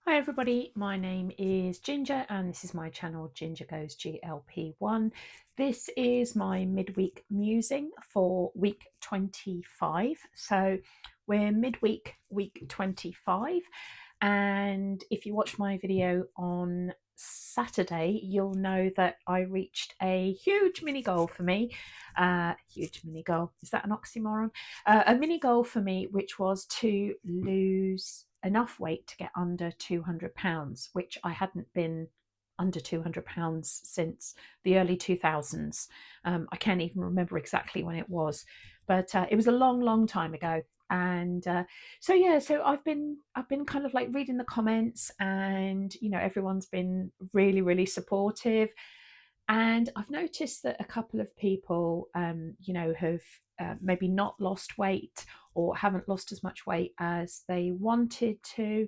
Hi everybody, my name is Ginger and this is my channel Ginger Goes GLP1. This is my midweek musing for week 25. So we're midweek, week 25, and if you watch my video on Saturday, you'll know that I reached a huge mini goal for me. Huge mini goal, is that an oxymoron? A mini goal for me, which was to lose enough weight to get under 200 pounds, which I hadn't been under 200 pounds since the early 2000s. I can't even remember exactly when it was, but it was a long time ago. And so I've been kind of like reading the comments, and everyone's been really supportive. And I've noticed that a couple of people have maybe not lost weight, or haven't lost as much weight as they wanted to,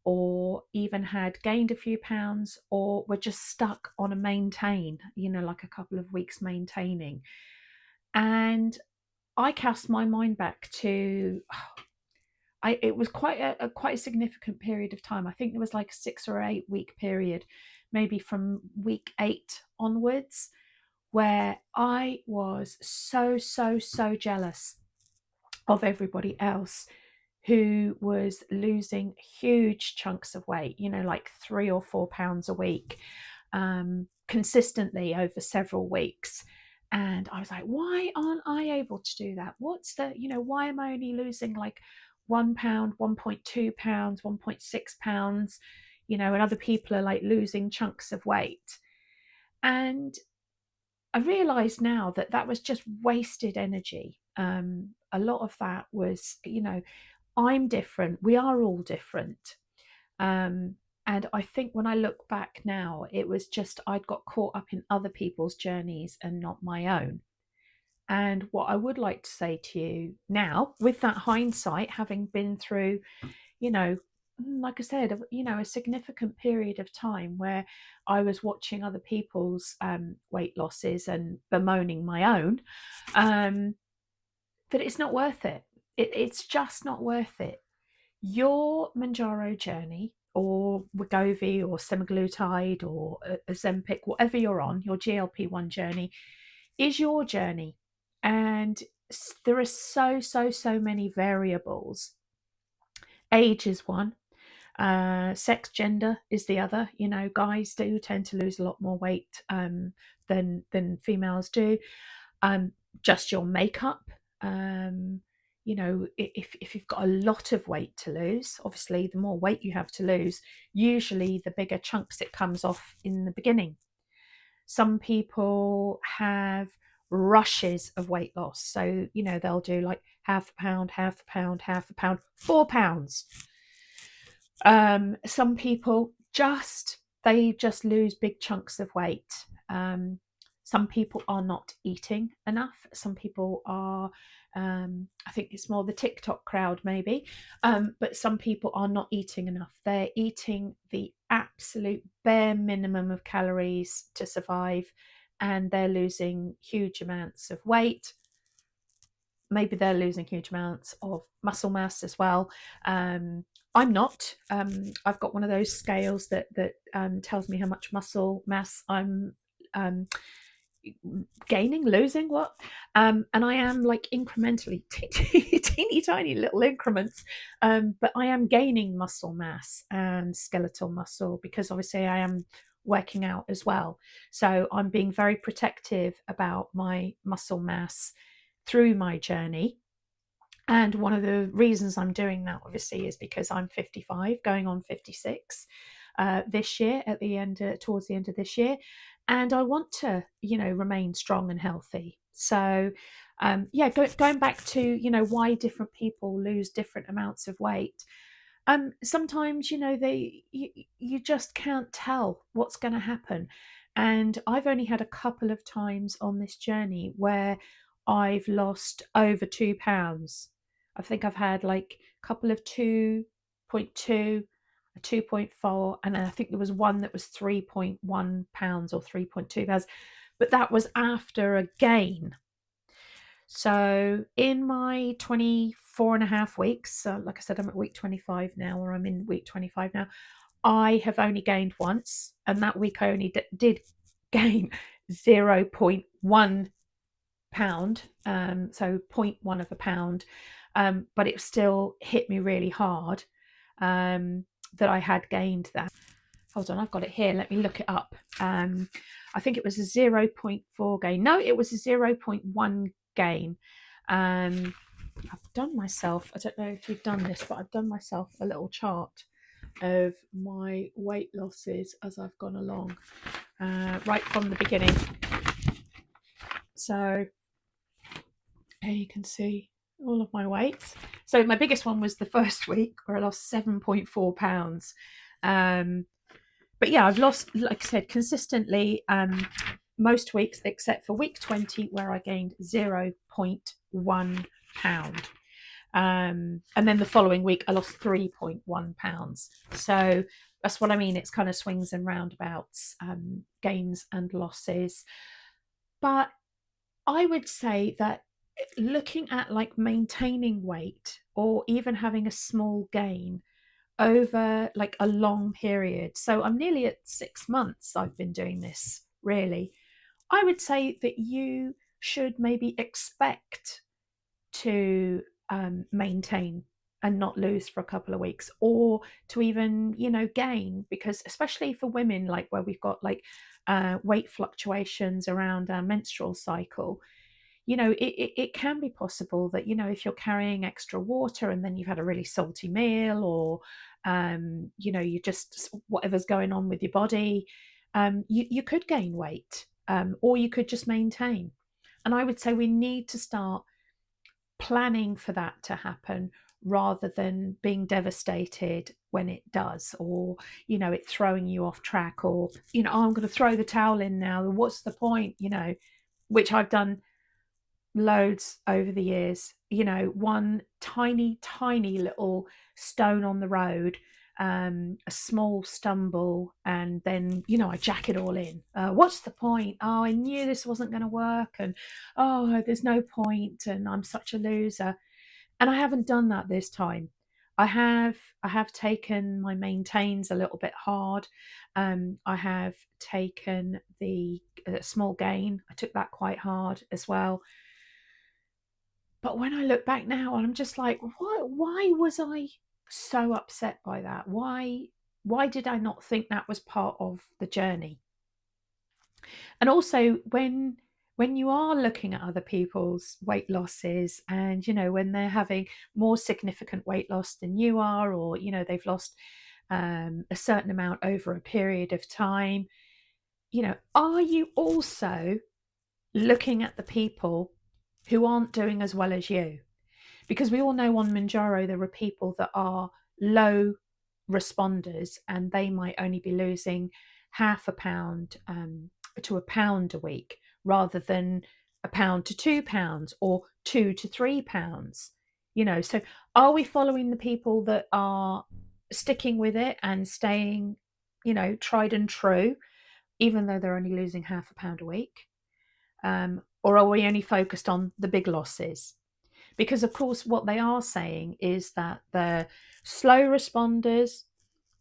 or even had gained a few pounds, or were just stuck on a maintain, like a couple of weeks maintaining. And I cast my mind back to, it was quite a significant period of time. I think there was like a 6 or 8 week period, maybe from week 8 onwards, where I was so jealous of everybody else who was losing huge chunks of weight, like 3 or 4 pounds a week, consistently over several weeks. And I was like, why aren't I able to do that? Why am I only losing like 1 pound, 1.2 pounds, 1.6 pounds, and other people are like losing chunks of weight. And I realize now that that was just wasted energy. A lot of that was, I'm different. We are all different. Um, and I think when I look back now, it was just I'd got caught up in other people's journeys and not my own. And what I would like to say to you now, with that hindsight, having been through, you know, like I said, a significant period of time where I was watching other people's weight losses and bemoaning my own, um, that it's not worth it. It's just not worth it. Your Mounjaro journey, or Wegovy, or semaglutide, or Ozempic, whatever you're on, your GLP-1 journey is your journey. And there are so many variables. Age is one. Sex, gender is the other. Guys do tend to lose a lot more weight than females do. Just your makeup. If you've got a lot of weight to lose, obviously the more weight you have to lose, usually the bigger chunks it comes off in the beginning. Some people have rushes of weight loss, so they'll do like half a pound, half a pound, half a pound, 4 pounds. Some people they just lose big chunks of weight. Some people are not eating enough. Some people are, I think it's more the TikTok crowd maybe, but some people are not eating enough. They're eating the absolute bare minimum of calories to survive, and they're losing huge amounts of weight. Maybe they're losing huge amounts of muscle mass as well. I'm not. I've got one of those scales that tells me how much muscle mass I'm um, gaining, losing, what, and I am like incrementally, teeny tiny little increments, but I am gaining muscle mass and skeletal muscle, because obviously I am working out as well. So I'm being very protective about my muscle mass through my journey. And one of the reasons I'm doing that, obviously, is because I'm 55, going on 56 this year, towards the end of this year, and I want to, remain strong and healthy. So, going back to, why different people lose different amounts of weight. Sometimes, you just can't tell what's going to happen. And I've only had a couple of times on this journey where I've lost over 2 pounds. I think I've had like a couple of 2.2, a 2.4, and then I think there was one that was 3.1 pounds or 3.2 pounds, but that was after a gain. So in my 24 and a half weeks, like I said, I'm at week 25 now, or I'm in week 25 now, I have only gained once, and that week I only did gain 0.1 pound, so 0.1 of a pound, but it still hit me really hard, that I had gained that. Hold on, I've got it here. Let me look it up. I think it was a 0.4 gain. No, it was a 0.1 gain. I've done myself, I don't know if you've done this, but I've done myself a little chart of my weight losses as I've gone along, right from the beginning. So here you can see all of my weights. So my biggest one was the first week where I lost 7.4 pounds. But yeah, I've lost, like I said, consistently, most weeks except for week 20 where I gained 0.1 pound. And then the following week I lost 3.1 pounds. So that's what I mean. It's kind of swings and roundabouts, gains and losses. But I would say that looking at like maintaining weight or even having a small gain over like a long period. So I'm nearly at 6 months I've been doing this, really. I would say that you should maybe expect to maintain and not lose for a couple of weeks, or to even, gain, because especially for women, like where we've got like weight fluctuations around our menstrual cycle, it can be possible that, if you're carrying extra water and then you've had a really salty meal, or, you just, whatever's going on with your body, you could gain weight, or you could just maintain. And I would say we need to start planning for that to happen rather than being devastated when it does, or, it throwing you off track, or, oh, I'm going to throw the towel in now. What's the point? Which I've done loads over the years. One tiny, tiny little stone on the road, a small stumble, and then, I jack it all in. What's the point? Oh, I knew this wasn't going to work, and oh, there's no point, and I'm such a loser. And I haven't done that this time. I have taken my maintains a little bit hard. I have taken the small gain. I took that quite hard as well. But when I look back now, I'm just like, why was I so upset by that? Why did I not think that was part of the journey? And also, when you are looking at other people's weight losses, and when they're having more significant weight loss than you are, or they've lost a certain amount over a period of time, are you also looking at the people who aren't doing as well as you? Because we all know on Mounjaro there are people that are low responders, and they might only be losing half a pound, to a pound a week, rather than a pound to 2 pounds, or 2 to 3 pounds. So are we following the people that are sticking with it and staying, tried and true, even though they're only losing half a pound a week? Or are we only focused on the big losses? Because, of course, what they are saying is that the slow responders,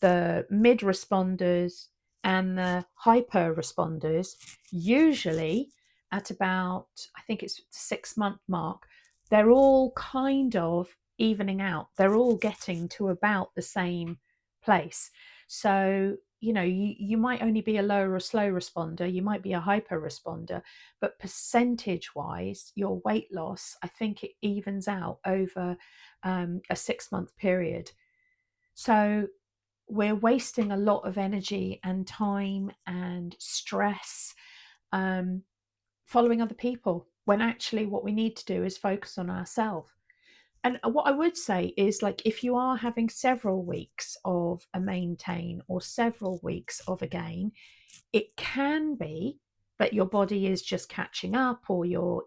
the mid responders, and the hyper responders, usually at about, I think it's the 6 month mark, they're all kind of evening out. They're all getting to about the same place. So, you might only be a low or a slow responder, you might be a hyper responder, but percentage wise, your weight loss, I think it evens out over a 6 month period. So we're wasting a lot of energy and time and stress, um, following other people, when actually what we need to do is focus on ourselves. And what I would say is, like, if you are having several weeks of a maintain or several weeks of a gain, it can be that your body is just catching up, or you're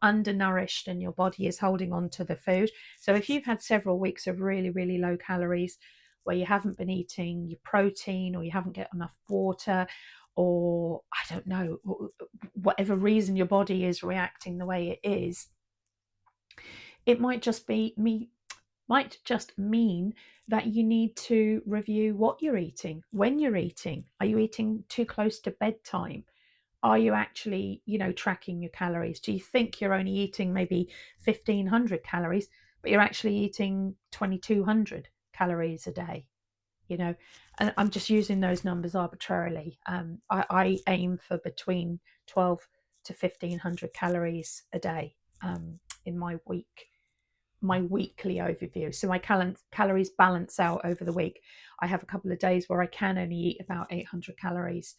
undernourished and your body is holding on to the food. So if you've had several weeks of really, really low calories, where you haven't been eating your protein, or you haven't got enough water, or I don't know, whatever reason your body is reacting the way it is, it might just be might just mean that you need to review what you're eating, when you're eating. Are you eating too close to bedtime? Are you actually, tracking your calories? Do you think you're only eating maybe 1,500 calories, but you're actually eating 2,200 calories a day? you know and I'm just using those numbers arbitrarily. I aim for between 12 to 1,500 calories a day in my weekly overview. So my calories balance out over the week. I have a couple of days where I can only eat about 800 calories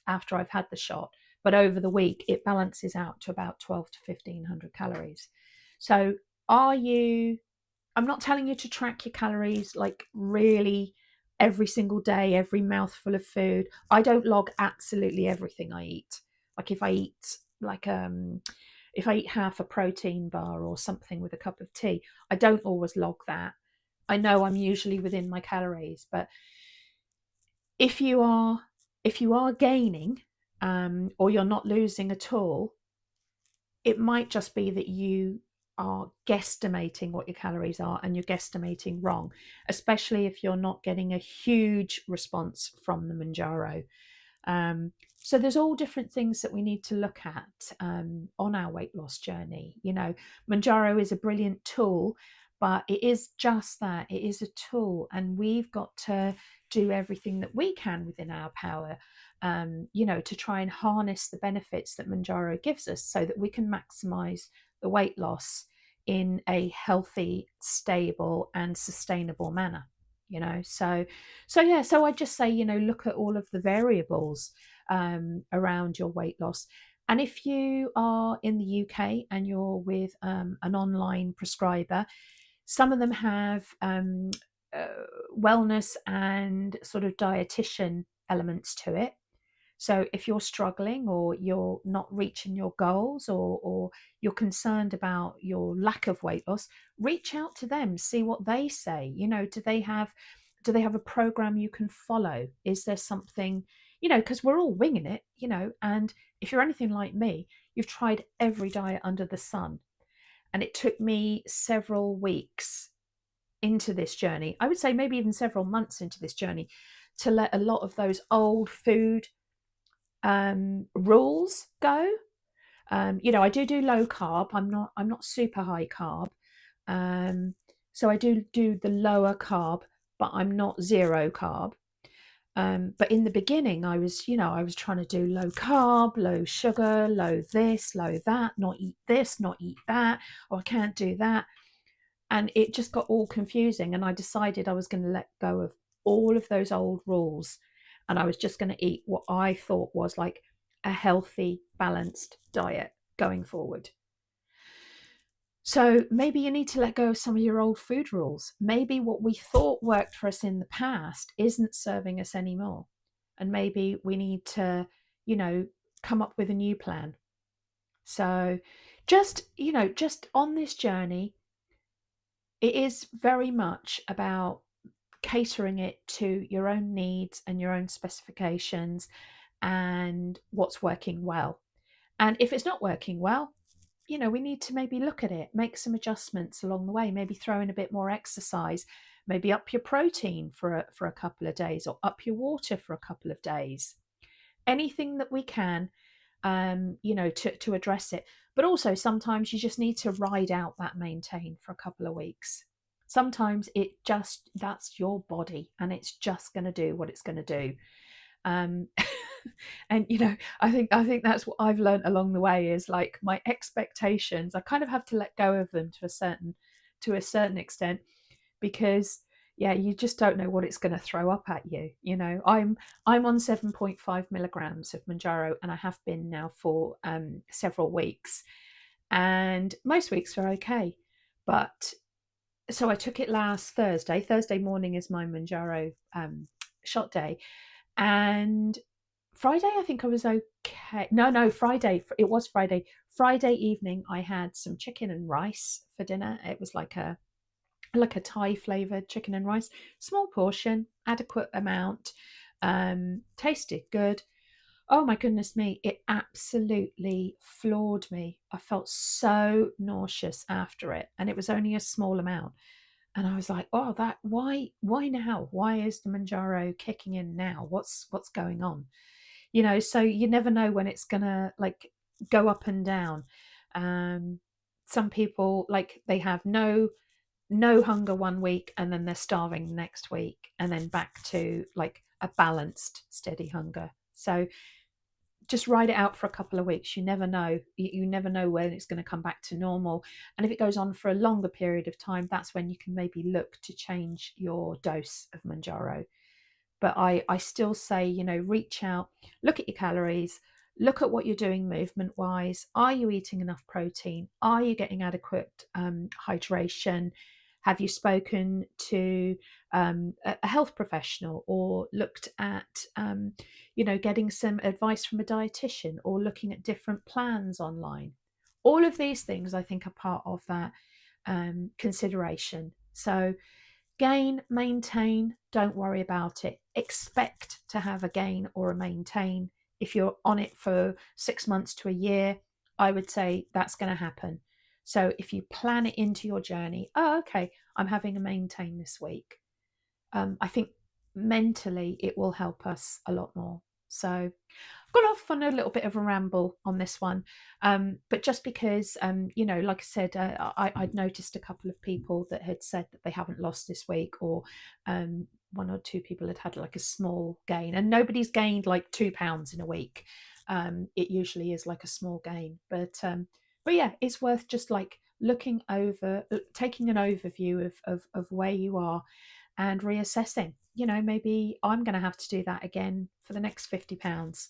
after I've had the shot, but over the week it balances out to about 12 to 1,500 calories. So are you I'm not telling you to track your calories like really every single day, every mouthful of food. I don't log absolutely everything I eat. Like if I eat half a protein bar or something with a cup of tea, I don't always log that. I know I'm usually within my calories, but if you are gaining or you're not losing at all, it might just be that you are guesstimating what your calories are and you're guesstimating wrong, especially if you're not getting a huge response from the Mounjaro. So there's all different things that we need to look at on our weight loss journey. Mounjaro is a brilliant tool, but it is just that. It is a tool, and we've got to do everything that we can within our power, to try and harness the benefits that Mounjaro gives us so that we can maximize the weight loss in a healthy, stable, and sustainable manner. So I just say, look at all of the variables around your weight loss. And if you are in the UK and you're with an online prescriber, some of them have uh, wellness and sort of dietitian elements to it. So if you're struggling or you're not reaching your goals, or you're concerned about your lack of weight loss, reach out to them, see what they say. Do they have a program you can follow? Is there something, because we're all winging it, and if you're anything like me, you've tried every diet under the sun. And it took me several weeks into this journey, I would say maybe even several months into this journey, to let a lot of those old food rules go. I do low carb. I'm not super high carb. So I do the lower carb, but I'm not zero carb. But in the beginning, I was trying to do low carb, low sugar, low this, low that, not eat this, not eat that, or I can't do that. And it just got all confusing. And I decided I was going to let go of all of those old rules. And I was just going to eat what I thought was like a healthy, balanced diet going forward. So maybe you need to let go of some of your old food rules. Maybe what we thought worked for us in the past isn't serving us anymore. And maybe we need to, come up with a new plan. So just on this journey, it is very much about catering it to your own needs and your own specifications and what's working well. And if it's not working well, we need to maybe look at it, make some adjustments along the way, maybe throw in a bit more exercise, maybe up your protein for a couple of days, or up your water for a couple of days. Anything that we can, to address it. But also sometimes you just need to ride out that maintain for a couple of weeks. Sometimes that's your body and it's just going to do what it's going to do. um and I think that's what I've learned along the way, is like my expectations, I kind of have to let go of them to a certain extent, because yeah, you just don't know what it's going to throw up at you. I'm on 7.5 milligrams of Mounjaro, and I have been now for several weeks, and most weeks are okay. But so I took it last Thursday morning is my Mounjaro shot day, and Friday, I think I was okay. No, Friday. It was Friday. Friday evening, I had some chicken and rice for dinner. It was like a Thai flavored chicken and rice, small portion, adequate amount. Tasted good. Oh my goodness me, it absolutely floored me. I felt so nauseous after it, and it was only a small amount. And I was like, oh, that why now? Why is the Manjaro kicking in now? What's going on? So you never know when it's gonna like go up and down. Um, some people like they have no hunger one week and then they're starving the next week and then back to like a balanced steady hunger. So just ride it out for a couple of weeks. You never know. You never know when it's going to come back to normal. And if it goes on for a longer period of time, that's when you can maybe look to change your dose of Manjaro. But I still say, reach out, look at your calories, look at what you're doing movement wise. Are you eating enough protein? Are you getting adequate hydration? Have you spoken to a health professional or looked at, getting some advice from a dietitian or looking at different plans online? All of these things I think are part of that consideration. So, gain, maintain, don't worry about it. Expect to have a gain or a maintain. If you're on it for 6 months to a year, I would say that's going to happen. So if you plan it into your journey, oh, okay, I'm having a maintain this week. I think mentally it will help us a lot more. So I've gone off on a little bit of a ramble on this one, but just because, like I said, I'd noticed a couple of people that had said that they haven't lost this week, or one or two people had like a small gain, and nobody's gained like 2 pounds in a week. It usually is like a small gain, but yeah, it's worth just like looking over, taking an overview of where you are and reassessing. Maybe I'm going to have to do that again for the next £50.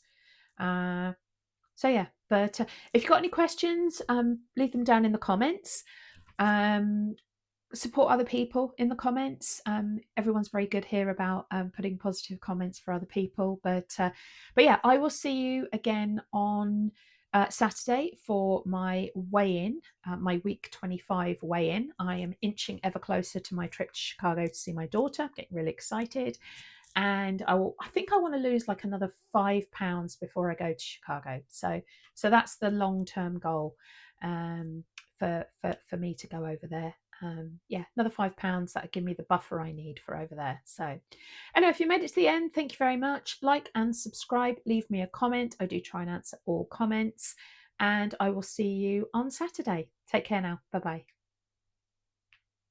So yeah, but if you've got any questions, leave them down in the comments. Um, Support other people in the comments. Everyone's very good here about putting positive comments for other people. But yeah, I will see you again on Saturday for my weigh-in, my week 25 weigh-in. I am inching ever closer to my trip to Chicago to see my daughter. Getting really excited, and I think I want to lose like another £5 before I go to Chicago. So that's the long-term goal for me to go over there. Yeah, another £5 that would give me the buffer I need for over there. So anyway, if you made it to the end, thank you very much. Like and subscribe, leave me a comment. I do try and answer all comments, and I will see you on Saturday. Take care now. Bye bye.